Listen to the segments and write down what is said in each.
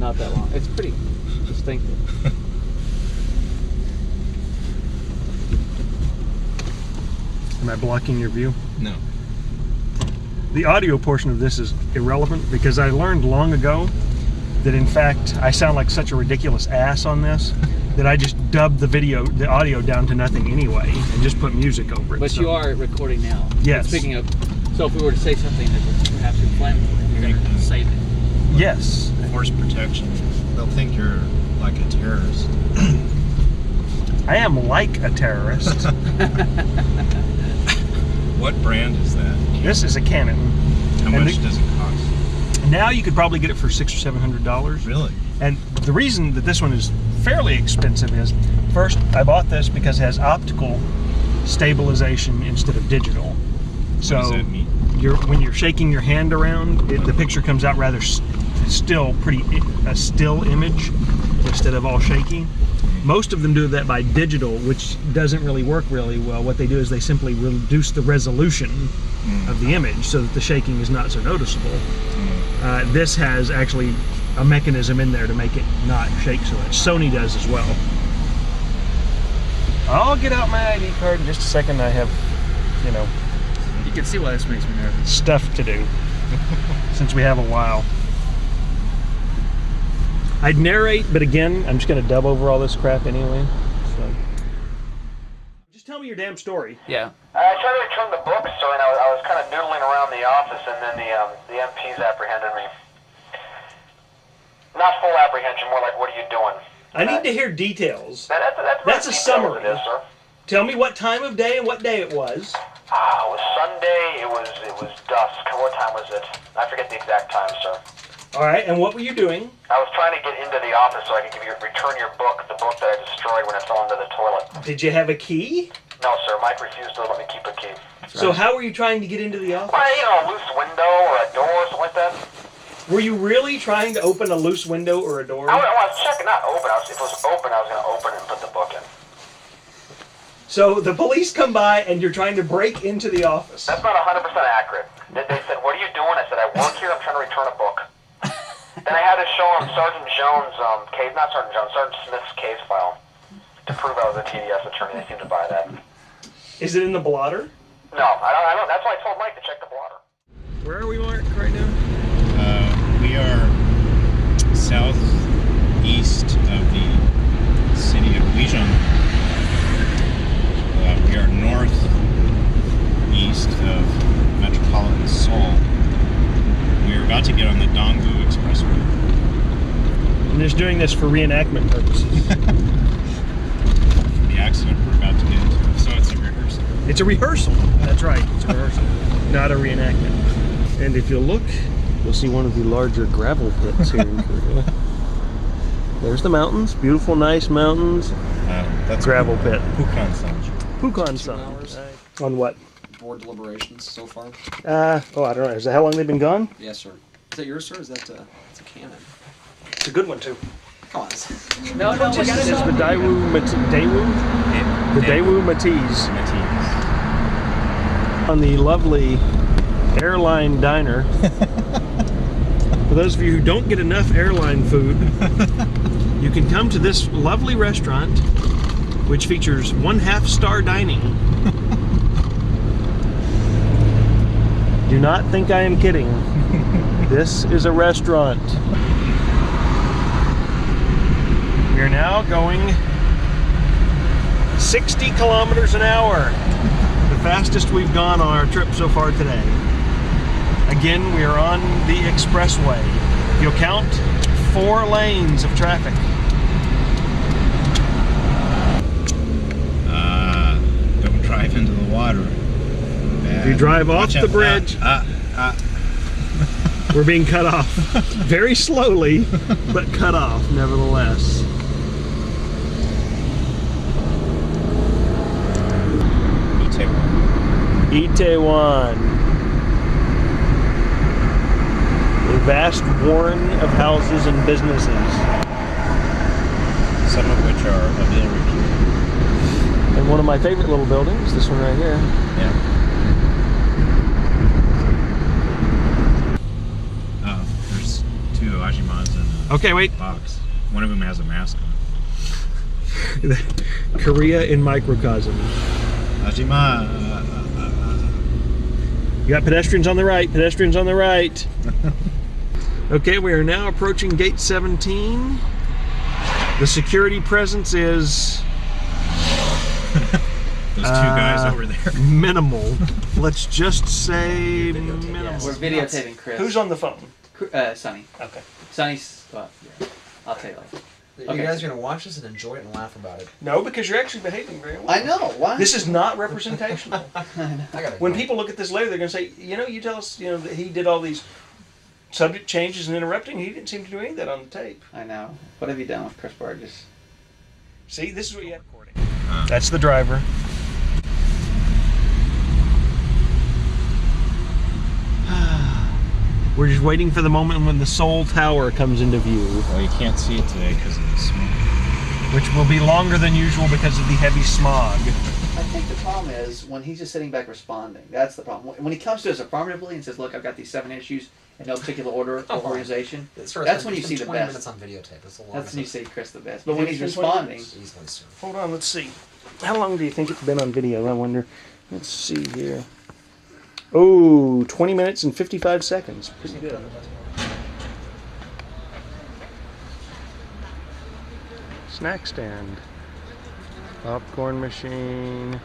not that long. It's pretty distinctive. Am I blocking your view? No. The audio portion of this is irrelevant because I learned long ago that in fact I sound like such a ridiculous ass on this that I just dubbed the audio down to nothing anyway and just put music over it. But so. you are recording now. Yes. Speaking of, so if we were to say something that was perhaps inflammatory, you're going to save it. Yes. Force protection. They'll think you're like a terrorist. I am like a terrorist. What brand is that? This is a Canon. How much does it cost? Now you could probably get it for $600 or $700. Really? And the reason that this one is fairly expensive is, first, I bought this because it has optical stabilization instead of digital. So What does that mean? when you're shaking your hand around, the picture comes out rather still, a still image instead of all shaky. Most of them do that by digital, which doesn't really work really well. What they do is they simply reduce the resolution of the image so that the shaking is not so noticeable. This has actually a mechanism in there to make it not shake so much. Sony does as well. I'll get out my ID card in just a second. I have, You can see why this makes me nervous. stuff to do since we have a while. I'd narrate, but again, I'm just going to dub over all this crap anyway. So. Just tell me your damn story. Yeah. I tried to return the book, sir, and I was kind of noodling around the office, and then the MPs apprehended me. Not full apprehension, more like, what are you doing? I need to hear details. That's a details summary. It is, sir. Tell me what time of day and what day it was. It was Sunday. It was dusk. What time was it? I forget the exact time, sir. All right, and what were you doing? I was trying to get into the office so I could return your book, the book that I destroyed when it fell into the toilet. Did you have a key? No, sir. Mike refused to let me keep a key. So how were you trying to get into the office? Well, a loose window or a door or something like that. Were you really trying to open a loose window or a door? I was checking, not open. If it was open, I was going to open it and put the book in. So the police come by and you're trying to break into the office. That's not 100% accurate. They said, what are you doing? I said, I work here. I'm trying to return a book. Then I had to show them Sergeant Jones' case, not Sergeant Jones, Sergeant Smith's case file to prove I was a TDS attorney. They seemed to buy that. Is it in the blotter? No, I don't. That's why I told Mike to check the blotter. Where are we, Mark, right now? We are southeast of the city of Lijon. We are northeast of metropolitan Seoul. We are about to get on the Dongbu Expressway. I'm just doing this for reenactment purposes. The accident we're about to get into. So it's a rehearsal. It's a rehearsal. That's right. It's a rehearsal, not a reenactment. And if you look, you'll see one of the larger gravel pits here in Korea. There's the mountains. Beautiful, nice mountains. That's Gravel pit. Pukan-san. Pukan-san. On what? Board deliberations so far? I don't know. Is that how long they've been gone? Yes, sir. Is that yours, sir? Is that it's a Canon? It's a good one, too. Come on. No, we got It's it. the Daewoo Matiz on the lovely airline diner. For those of you who don't get enough airline food, you can come to this lovely restaurant, which features 1/2-star dining. Do not think I am kidding. This is a restaurant. We are now going 60 kilometers an hour. The fastest we've gone on our trip so far today. Again, we are on the expressway. You'll count 4 lanes of traffic. Don't drive into the water. Bad. If you drive off Watch the out. bridge, we're being cut off. Very slowly, but cut off nevertheless. Itaewon. A vast warren of houses and businesses. Some of which are of ill repute. And one of my favorite little buildings, this one right here. Yeah. There's 2 Ajimas and Okay, wait. box. One of them has a mask on. Korea in microcosm. Hajima. You got pedestrians on the right, pedestrians on the right. Okay, we are now approaching gate 17. The security presence is Those two guys over there. minimal. Let's just say minimal. We're videotaping Chris. Who's on the phone? Sonny. Okay. Sonny's. Well, yeah. I'll tell you later. You Okay. guys are gonna watch this and enjoy it and laugh about it. No, because you're actually behaving very well. I know. Why? This is not representational. I gotta When go. people look at this later, they're going to say, you tell us, that he did all these subject changes and interrupting. He didn't seem to do any of that on the tape. I know. What have you done with Chris Burgess? See, this is what you have recording. That's the driver. We're just waiting for the moment when the Seoul Tower comes into view, Well, you can't see it today because of the smoke. which will be longer than usual because of the heavy smog. I think the problem is when he's just sitting back responding. That's the problem. When he comes to us affirmatively and says, "Look, I've got these 7 issues in no particular order or organization," It's for- that's when you it's see been the 20 best. minutes on videotape. It's the That's longest. when you see Chris the best. But You when think he's it's been 20 responding, minutes? Easily, sir. Hold on, let's see. How long do you think it's been on video? I wonder. Let's see here. Oh, 20 minutes and 55 seconds. Pretty good. Snack stand. Popcorn machine.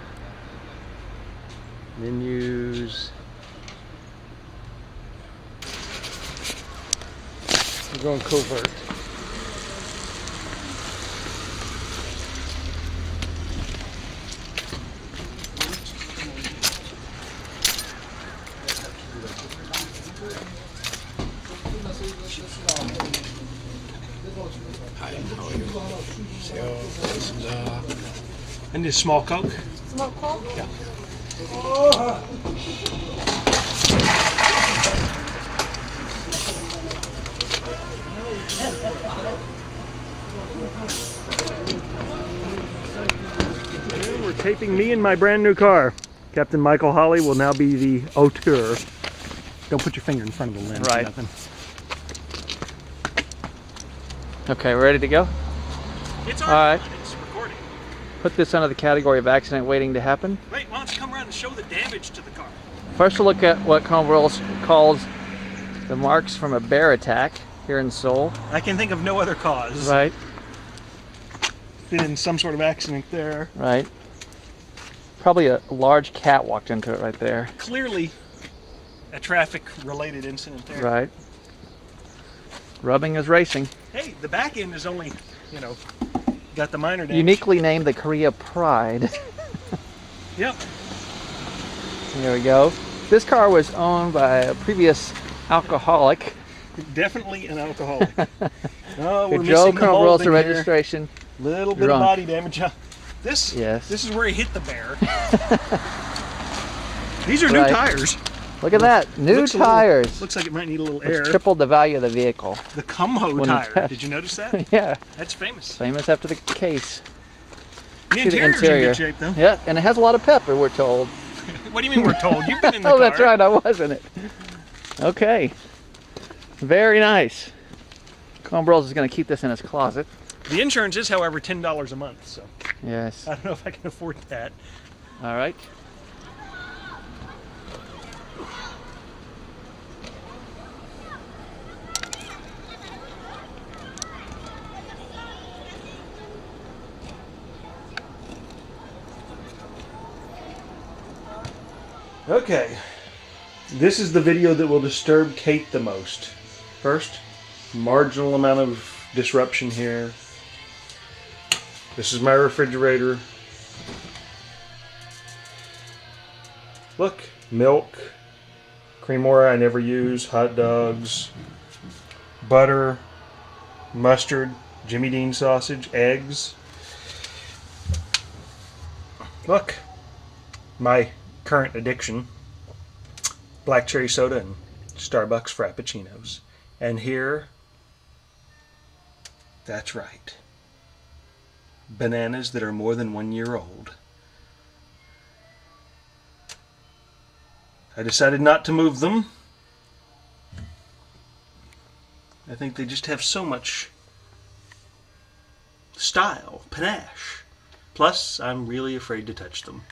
Menus. We're going covert. I need a small Coke. Small Coke? Yeah. We're taping me in my brand new car. Captain Michael Holly will now be the auteur. Don't put your finger in front of the lens. Right. Nothing. okay, we're ready to go. It's All right. It's recording. Put this under the category of accident waiting to happen. Wait, why don't you come around and show the damage to the car? First, we'll look at what Conwell calls the marks from a bear attack here in Seoul. I can think of no other cause. Right, Been in some sort of accident there. right. Probably a large cat walked into it right there. Clearly a traffic-related incident there. Right. Rubbing is racing. Hey, the back end is only, got the minor damage. Uniquely named the Korea Pride. Yep. There we go. This car was owned by a previous alcoholic Definitely an alcoholic. Oh, we're who missing drove the Colonel molding Wilson here. registration. Little bit Drunk. of body damage. This Yes. is where he hit the bear. These are new Right. tires. Look at that. New Looks a little- tires. Looks like it might need a little air. Which tripled the value of the vehicle. The Kumho When tire. it's- Did you notice that? Yeah. That's famous. Famous after the case. The See the interior's in interior. good shape, though. Yeah, and it has a lot of pepper, we're told. What do you mean we're told? You've been in the Oh, car. that's right, I was in it. Okay. Very nice. Conbros is going to keep this in his closet. The insurance is, however, $10 a month, so Yes. I don't know if I can afford that. All right. Okay. This is the video that will disturb Kate the most. First, marginal amount of disruption here. This is my refrigerator. Look, milk, Cremora I never use, hot dogs, butter, mustard, Jimmy Dean sausage, eggs. Look, my current addiction, black cherry soda and Starbucks Frappuccinos. And here, that's right, bananas that are more than 1 year old. I decided not to move them. I think they just have so much style, panache. Plus, I'm really afraid to touch them.